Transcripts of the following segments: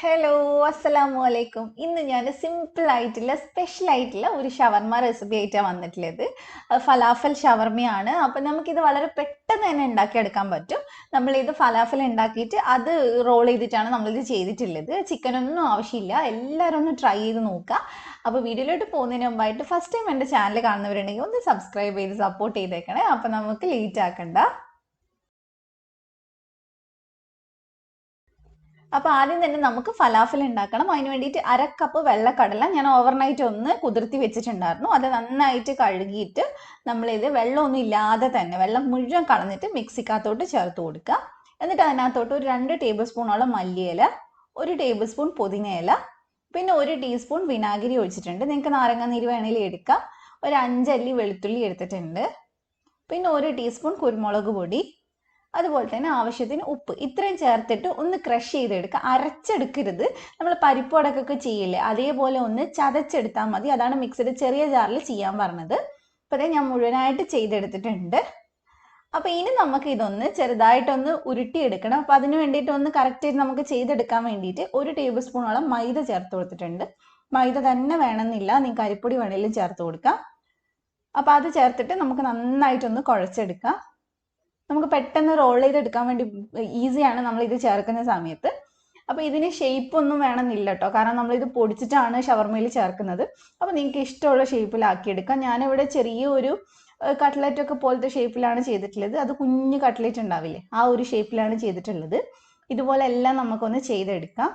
Hello അസ്സലാമു അലൈക്കും. ഇന്ന് ഞാൻ സിമ്പിൾ ആയിട്ടുള്ള സ്പെഷ്യൽ ആയിട്ടുള്ള ഒരു ഷവർമ റെസിപ്പി ആയിട്ടാണ് വന്നിട്ടുള്ളത്. ഫലാഫൽ ഷവർമയാണ്. അപ്പം നമുക്കിത് വളരെ പെട്ടെന്ന് തന്നെ ഉണ്ടാക്കിയെടുക്കാൻ പറ്റും. നമ്മളിത് ഫലാഫൽ ഉണ്ടാക്കിയിട്ട് അത് റോൾ ചെയ്തിട്ടാണ് നമ്മളിത് ചെയ്തിട്ടുള്ളത്. ചിക്കനൊന്നും ആവശ്യമില്ല. എല്ലാവരും ഒന്ന് ട്രൈ ചെയ്ത് നോക്കുക. അപ്പോൾ വീഡിയോയിലോട്ട് പോകുന്നതിന് മുമ്പായിട്ട് ഫസ്റ്റ് ടൈം എൻ്റെ ചാനൽ കാണുന്നവരുണ്ടെങ്കിൽ ഒന്ന് സബ്സ്ക്രൈബ് ചെയ്ത് സപ്പോർട്ട് ചെയ്തേക്കണേ. അപ്പം നമുക്ക് ലേറ്റ് ആക്കണ്ട. അപ്പോൾ ആദ്യം തന്നെ നമുക്ക് ഫലാഫൽ ഉണ്ടാക്കണം. അതിന് വേണ്ടിയിട്ട് 1/2 കപ്പ് വെള്ളക്കടല ഞാൻ ഓവർനൈറ്റ് ഒന്ന് കുതിർത്തി വെച്ചിട്ടുണ്ടായിരുന്നു. അത് നന്നായിട്ട് കഴുകിയിട്ട് നമ്മളിത് വെള്ളമൊന്നും ഇല്ലാതെ തന്നെ വെള്ളം മുഴുവൻ കളഞ്ഞിട്ട് മിക്സിക്കകത്തോട്ട് ചേർത്ത് കൊടുക്കുക. എന്നിട്ട് അതിനകത്തോട്ട് ഒരു 2 ടേബിൾ സ്പൂണോളം മല്ലിയില, 1 ടേബിൾ സ്പൂൺ പുതിനയില, പിന്നെ 1 ടീസ്പൂൺ വിനാഗിരി ഒഴിച്ചിട്ടുണ്ട്. നിങ്ങൾക്ക് നാരങ്ങാനീര് വേണമെങ്കിൽ എടുക്കാം. ഒരു 5 അല്ലി വെളുത്തുള്ളി എടുത്തിട്ടുണ്ട്. പിന്നെ 1 ടീസ്പൂൺ കുരുമുളക് പൊടി, അതുപോലെ തന്നെ ആവശ്യത്തിന് ഉപ്പ്. ഇത്രയും ചേർത്തിട്ട് ഒന്ന് ക്രഷ് ചെയ്തെടുക്കുക. അരച്ചെടുക്കരുത്. നമ്മൾ പരിപ്പുവടക്കൊക്കെ ചെയ്യില്ലേ, അതേപോലെ ഒന്ന് ചതച്ചെടുത്താൽ മതി. അതാണ് മിക്സിയുടെ ചെറിയ ജാറിൽ ചെയ്യാൻ പറഞ്ഞത്. അപ്പോൾ ഞാൻ മുഴുവനായിട്ട് ചെയ്തെടുത്തിട്ടുണ്ട്. അപ്പോൾ ഇനി നമുക്ക് ഇതൊന്ന് ചെറുതായിട്ടൊന്ന് ഉരുട്ടിയെടുക്കണം. അപ്പോൾ അതിന് വേണ്ടിയിട്ട് ഒന്ന് കറക്റ്റായിട്ട് നമുക്ക് ചെയ്തെടുക്കാൻ വേണ്ടിയിട്ട് 1 ടേബിൾ സ്പൂണോളം മൈദ ചേർത്ത് കൊടുത്തിട്ടുണ്ട്. മൈദ തന്നെ വേണമെന്നില്ല, നിങ്ങൾക്ക് അരിപ്പൊടി വേണമെങ്കിലും ചേർത്ത് കൊടുക്കാം. അപ്പോൾ അത് ചേർത്തിട്ട് നമുക്ക് നന്നായിട്ടൊന്ന് കുഴച്ചെടുക്കാം. നമുക്ക് പെട്ടെന്ന് റോൾ ചെയ്തെടുക്കാൻ വേണ്ടി ഈസിയാണ് നമ്മളിത് ചേർക്കുന്ന സമയത്ത്. അപ്പോൾ ഇതിന് ഷേപ്പ് ഒന്നും വേണമെന്നില്ല കേട്ടോ, കാരണം നമ്മളിത് പൊടിച്ചിട്ടാണ് ഷവർമയിൽ ചേർക്കുന്നത്. അപ്പോൾ നിങ്ങൾക്ക് ഇഷ്ടമുള്ള ഷേപ്പിലാക്കിയെടുക്കാം. ഞാനിവിടെ ചെറിയൊരു കട്ട്ലറ്റ് ഒക്കെ പോലത്തെ ഷേപ്പിലാണ് ചെയ്തിട്ടുള്ളത്. അത് കുഞ്ഞു കട്ട്ലറ്റ് ഉണ്ടാവില്ലേ, ആ ഒരു ഷേപ്പിലാണ് ചെയ്തിട്ടുള്ളത്. ഇതുപോലെ എല്ലാം നമുക്കൊന്ന് ചെയ്തെടുക്കാം.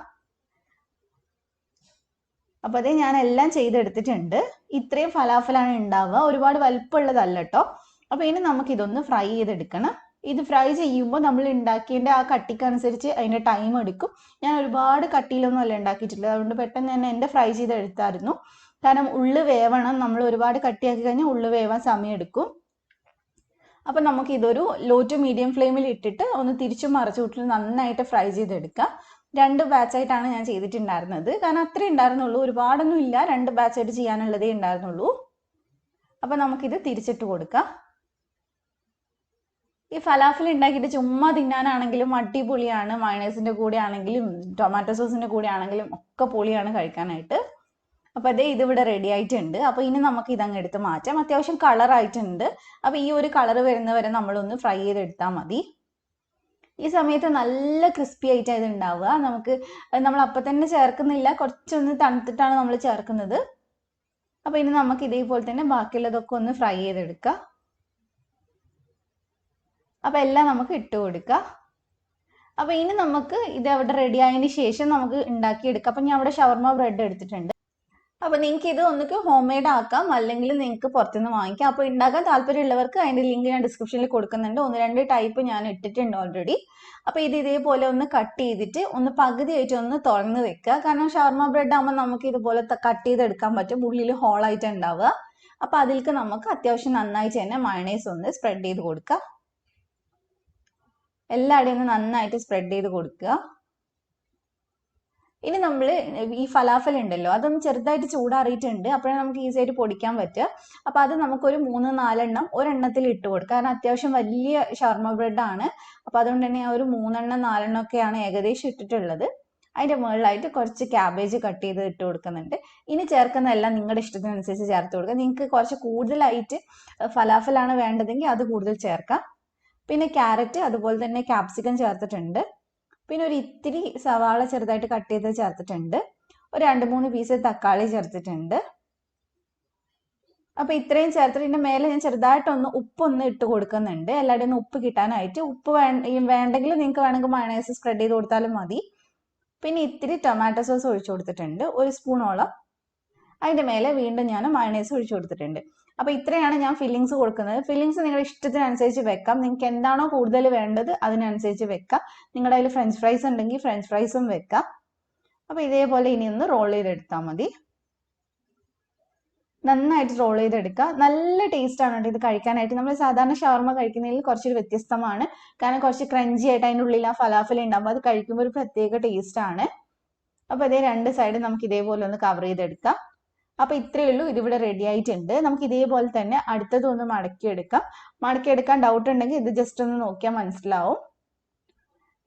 അപ്പോൾ അതേ ഞാൻ എല്ലാം ചെയ്തെടുത്തിട്ടുണ്ട്. ഇത്രയും ഫലാഫലാണ് ഉണ്ടാവുക, ഒരുപാട് വലുപ്പമുള്ളതല്ല കേട്ടോ. അപ്പോൾ ഇനി നമുക്കിതൊന്ന് ഫ്രൈ ചെയ്തെടുക്കണം. ഇത് ഫ്രൈ ചെയ്യുമ്പോൾ നമ്മൾ ഉണ്ടാക്കിയതിൻ്റെ ആ കട്ടിക്കനുസരിച്ച് അതിൻ്റെ ടൈം എടുക്കും. ഞാൻ ഒരുപാട് കട്ടിയിലൊന്നും അല്ല ഉണ്ടാക്കിയിട്ടുള്ളത്, അതുകൊണ്ട് പെട്ടെന്ന് തന്നെ എൻ്റെ ഫ്രൈ ചെയ്തെടുത്തായിരുന്നു. കാരണം ഉള്ളു വേവണം, നമ്മൾ ഒരുപാട് കട്ടിയാക്കി കഴിഞ്ഞാൽ ഉള്ളു വേവാൻ സമയം എടുക്കും. അപ്പം നമുക്കിതൊരു ലോ ടു മീഡിയം ഫ്ലെയിമിൽ ഇട്ടിട്ട് ഒന്ന് തിരിച്ചും മറിച്ചുവിട്ടിട്ട് നന്നായിട്ട് ഫ്രൈ ചെയ്തെടുക്കാം. 2 ബാച്ചായിട്ടാണ് ഞാൻ ചെയ്തിട്ടുണ്ടായിരുന്നത്, കാരണം അത്രേ ഉണ്ടായിരുന്നുള്ളൂ, ഒരുപാടൊന്നും ഇല്ല. 2 ബാച്ചായിട്ട് ചെയ്യാനുള്ളതേ ഉണ്ടായിരുന്നുള്ളൂ. അപ്പം നമുക്കിത് തിരിച്ചിട്ട് കൊടുക്കാം. ഈ ഫലാഫൽ ഉണ്ടാക്കിയിട്ട് ചുമ്മാ തിന്നാനാണെങ്കിലും അടിപൊളിയാണ്. മയണൈസിൻ്റെ കൂടെ ആണെങ്കിലും ടൊമാറ്റോ സോസിൻ്റെ കൂടെ ആണെങ്കിലും ഒക്കെ പൊളിയാണ് കഴിക്കാനായിട്ട്. അപ്പോൾ അതേ ഇതിവിടെ റെഡി ആയിട്ടുണ്ട്. അപ്പോൾ ഇനി നമുക്ക് ഇതങ്ങ് എടുത്ത് മാറ്റാം. അത്യാവശ്യം കളറായിട്ടുണ്ട്. അപ്പോൾ ഈ ഒരു കളർ വരുന്നവരെ നമ്മളൊന്ന് ഫ്രൈ ചെയ്തെടുത്താൽ മതി. ഈ സമയത്ത് നല്ല ക്രിസ്പി ആയിട്ടാണ് ഇത് ഉണ്ടാവുക. നമ്മൾ അപ്പം തന്നെ ചേർക്കുന്നില്ല, കുറച്ചൊന്ന് തണുത്തിട്ടാണ് നമ്മൾ ചേർക്കുന്നത്. അപ്പോൾ ഇനി നമുക്ക് ഇതേപോലെ തന്നെ ബാക്കിയുള്ളതൊക്കെ ഒന്ന് ഫ്രൈ ചെയ്തെടുക്കാം. അപ്പോൾ എല്ലാം നമുക്ക് ഇട്ട് കൊടുക്കുക. അപ്പോൾ ഇനി നമുക്ക് ഇത് അവിടെ റെഡി ആയതിന് ശേഷം നമുക്ക് ഉണ്ടാക്കിയെടുക്കാം. അപ്പോൾ ഞാൻ അവിടെ ഷവർമ ബ്രെഡ് എടുത്തിട്ടുണ്ട്. അപ്പോൾ നിങ്ങൾക്ക് ഇത് ഒന്നിക്ക് ഹോം മെയ്ഡ് ആക്കാം, അല്ലെങ്കിൽ നിങ്ങൾക്ക് പുറത്തുനിന്ന് വാങ്ങിക്കാം. അപ്പോൾ ഉണ്ടാക്കാൻ താല്പര്യമുള്ളവർക്ക് അതിൻ്റെ ലിങ്ക് ഞാൻ ഡിസ്ക്രിപ്ഷനിൽ കൊടുക്കുന്നുണ്ട്. 1-2 ടൈപ്പ് ഞാൻ ഇട്ടിട്ടുണ്ട് ഓൾറെഡി. അപ്പോൾ ഇത് ഇതേപോലെ ഒന്ന് കട്ട് ചെയ്തിട്ട് ഒന്ന് പകുതിയായിട്ട് ഒന്ന് തുറന്ന് വെക്കുക. കാരണം ഷവർമ ബ്രെഡ് ആകുമ്പോൾ നമുക്ക് ഇതുപോലെ കട്ട് ചെയ്തെടുക്കാൻ പറ്റും, ഉള്ളിൽ ഹോളായിട്ട് ഉണ്ടാവുക. അപ്പോൾ അതിലേക്ക് നമുക്ക് അത്യാവശ്യം നന്നായിട്ട് തന്നെ മയണൈസ് ഒന്ന് സ്പ്രെഡ് ചെയ്ത് കൊടുക്കുക. എല്ലാവരുടെയും ഒന്ന് നന്നായിട്ട് സ്പ്രെഡ് ചെയ്ത് കൊടുക്കുക. ഇനി നമ്മൾ ഈ ഫലാഫൽ ഉണ്ടല്ലോ, അതൊന്ന് ചെറുതായിട്ട് ചൂടാറിയിട്ടുണ്ട്. അപ്പോഴാണ് നമുക്ക് ഈസി ആയിട്ട് പൊടിക്കാൻ പറ്റുക. അപ്പോൾ അത് നമുക്കൊരു 3-4 എണ്ണം ഒരെണ്ണത്തിൽ ഇട്ട് കൊടുക്കുക. കാരണം അത്യാവശ്യം വലിയ ഷവർമ ബ്രെഡാണ്. അപ്പോൾ അതുകൊണ്ട് തന്നെ ഒരു 3-4 എണ്ണം ഒക്കെയാണ് ഏകദേശം ഇട്ടിട്ടുള്ളത്. അതിൻ്റെ മുകളിലായിട്ട് കുറച്ച് ക്യാബേജ് കട്ട് ചെയ്ത് ഇട്ട് കൊടുക്കുന്നുണ്ട്. ഇനി ചേർക്കുന്നതെല്ലാം നിങ്ങളുടെ ഇഷ്ടത്തിനനുസരിച്ച് ചേർത്ത് കൊടുക്കുക. നിങ്ങൾക്ക് കുറച്ച് കൂടുതലായിട്ട് ഫലാഫലാണ് വേണ്ടതെങ്കിൽ അത് കൂടുതൽ ചേർക്കാം. പിന്നെ ക്യാരറ്റ്, അതുപോലെ തന്നെ ക്യാപ്സിക്കം ചേർത്തിട്ടുണ്ട്. പിന്നെ ഒരു ഇത്തിരി സവാള ചെറുതായിട്ട് കട്ട് ചെയ്ത് ചേർത്തിട്ടുണ്ട്. ഒരു 2-3 പീസ് തക്കാളി ചേർത്തിട്ടുണ്ട്. അപ്പോൾ ഇത്രയും ചേർത്തിട്ട് ഇതിൻ്റെ മേലെ ഞാൻ ചെറുതായിട്ടൊന്ന് ഉപ്പൊന്ന് ഇട്ട് കൊടുക്കുന്നുണ്ട്, എല്ലാവരുടെയും ഒന്ന് ഉപ്പ് കിട്ടാനായിട്ട്. ഉപ്പ് വേണ്ടെങ്കിൽ നിങ്ങൾക്ക് വേണമെങ്കിൽ മയണൈസ് സ്പ്രെഡ് ചെയ്ത് കൊടുത്താലും മതി. പിന്നെ ഇത്തിരി ടൊമാറ്റോ സോസ് ഒഴിച്ചു കൊടുത്തിട്ടുണ്ട്, 1 സ്പൂണോളം. അതിൻ്റെ മേലെ വീണ്ടും ഞാൻ മയണൈസ് ഒഴിച്ചു കൊടുത്തിട്ടുണ്ട്. അപ്പോൾ ഇത്രയാണ് ഞാൻ ഫില്ലിങ്സ് കൊടുക്കുന്നത്. ഫില്ലിങ്സ് നിങ്ങളുടെ ഇഷ്ടത്തിനനുസരിച്ച് വെക്കാം. നിങ്ങൾക്ക് എന്താണോ കൂടുതൽ വേണ്ടത് അതിനനുസരിച്ച് വെക്കാം. നിങ്ങളുടെ കയ്യിൽ ഫ്രഞ്ച് ഫ്രൈസ് ഉണ്ടെങ്കിൽ ഫ്രഞ്ച് ഫ്രൈസും വെക്കാം. അപ്പോൾ ഇതേപോലെ ഇനി ഒന്ന് റോൾ ചെയ്തെടുത്താൽ മതി. നന്നായിട്ട് റോൾ ചെയ്തെടുക്കുക. നല്ല ടേസ്റ്റാണ് കേട്ടോ ഇത് കഴിക്കാനായിട്ട്. നമ്മൾ സാധാരണ ഷവർമ കഴിക്കുന്നതിൽ കുറച്ചൊരു വ്യത്യസ്തമാണ്. കാരണം കുറച്ച് ക്രഞ്ചി ആയിട്ട് അതിൻ്റെ ഉള്ളിൽ ആ ഫലാഫൽ ഉണ്ടാകുമ്പോൾ അത് കഴിക്കുമ്പോൾ ഒരു പ്രത്യേക ടേസ്റ്റാണ്. അപ്പോൾ അതേ 2 സൈഡ് നമുക്ക് ഇതേപോലെ ഒന്ന് കവർ ചെയ്തെടുക്കാം. അപ്പോൾ ഇത്രയേ ഉള്ളൂ, ഇതിവിടെ റെഡി ആയിട്ടുണ്ട്. നമുക്ക് ഇതേപോലെ തന്നെ അടുത്തതും ഒന്ന് മടക്കിയെടുക്കാം. മടക്കിയെടുക്കാൻ ഡൗട്ട് ഉണ്ടെങ്കിൽ ഇത് ജസ്റ്റ് ഒന്ന് നോക്കിയാൽ മനസ്സിലാവും.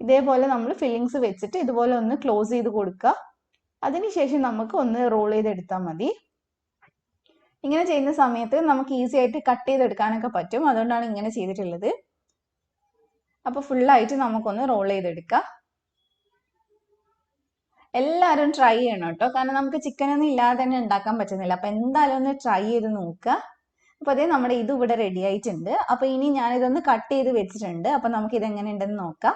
ഇതേപോലെ നമ്മൾ ഫില്ലിങ്സ് വെച്ചിട്ട് ഇതുപോലെ ഒന്ന് ക്ലോസ് ചെയ്ത് കൊടുക്കുക. അതിനുശേഷം നമുക്ക് ഒന്ന് റോൾ ചെയ്തെടുത്താൽ മതി. ഇങ്ങനെ ചെയ്യുന്ന സമയത്ത് നമുക്ക് ഈസി ആയിട്ട് കട്ട് ചെയ്തെടുക്കാനൊക്കെ പറ്റും. അതുകൊണ്ടാണ് ഇങ്ങനെ ചെയ്തിട്ടുള്ളത്. അപ്പോൾ ഫുള്ളായിട്ട് നമുക്കൊന്ന് റോൾ ചെയ്തെടുക്കാം. എല്ലാവരും ട്രൈ ചെയ്യണം കേട്ടോ. കാരണം നമുക്ക് ചിക്കനൊന്നും ഇല്ലാതെ തന്നെ ഉണ്ടാക്കാൻ പറ്റുന്നില്ല. അപ്പോൾ എന്തായാലും ഒന്ന് ട്രൈ ചെയ്ത് നോക്കുക. അപ്പോൾ അതേ നമ്മുടെ ഇത് ഇവിടെ റെഡി ആയിട്ടുണ്ട്. അപ്പോൾ ഇനി ഞാനിതൊന്ന് കട്ട് ചെയ്ത് വെച്ചിട്ടുണ്ട്. അപ്പോൾ നമുക്ക് ഇതെങ്ങനെ ഉണ്ടെന്ന് നോക്കാം.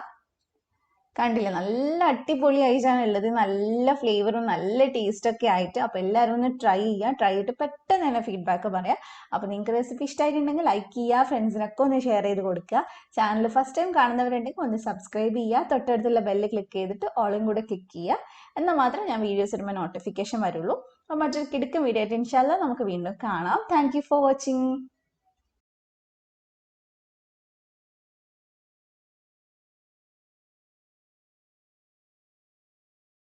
കണ്ടില്ലേ, നല്ല അടിപൊളിയായിട്ടാണ് ഉള്ളത്. നല്ല ഫ്ലേവറും നല്ല ടേസ്റ്റൊക്കെ ആയിട്ട്. അപ്പോൾ എല്ലാവരും ഒന്ന് ട്രൈ ചെയ്യുക. ട്രൈ ചെയ്തിട്ട് പെട്ടെന്ന് തന്നെ ഫീഡ്ബാക്ക് പറയാം. അപ്പോൾ നിങ്ങൾക്ക് റെസിപ്പി ഇഷ്ടമായിട്ടുണ്ടെങ്കിൽ ലൈക്ക് ചെയ്യുക, ഫ്രണ്ട്സിനൊക്കെ ഒന്ന് ഷെയർ ചെയ്ത് കൊടുക്കുക. ചാനൽ ഫസ്റ്റ് ടൈം കാണുന്നവരുണ്ടെങ്കിൽ ഒന്ന് സബ്സ്ക്രൈബ് ചെയ്യുക. തൊട്ടടുത്തുള്ള ബെല്ല് ക്ലിക്ക് ചെയ്തിട്ട് ഓളും കൂടെ ക്ലിക്ക് ചെയ്യുക. എന്നാൽ മാത്രം ഞാൻ വീഡിയോസ് ഇടുമ്പോൾ നോട്ടിഫിക്കേഷൻ വരുള്ളൂ. അപ്പോൾ മറ്റൊരു കിടുക്കൻ വീഡിയോ ആയിട്ട് ഇൻഷാല്ലാ നമുക്ക് വീണ്ടും കാണാം. Thank you for watching.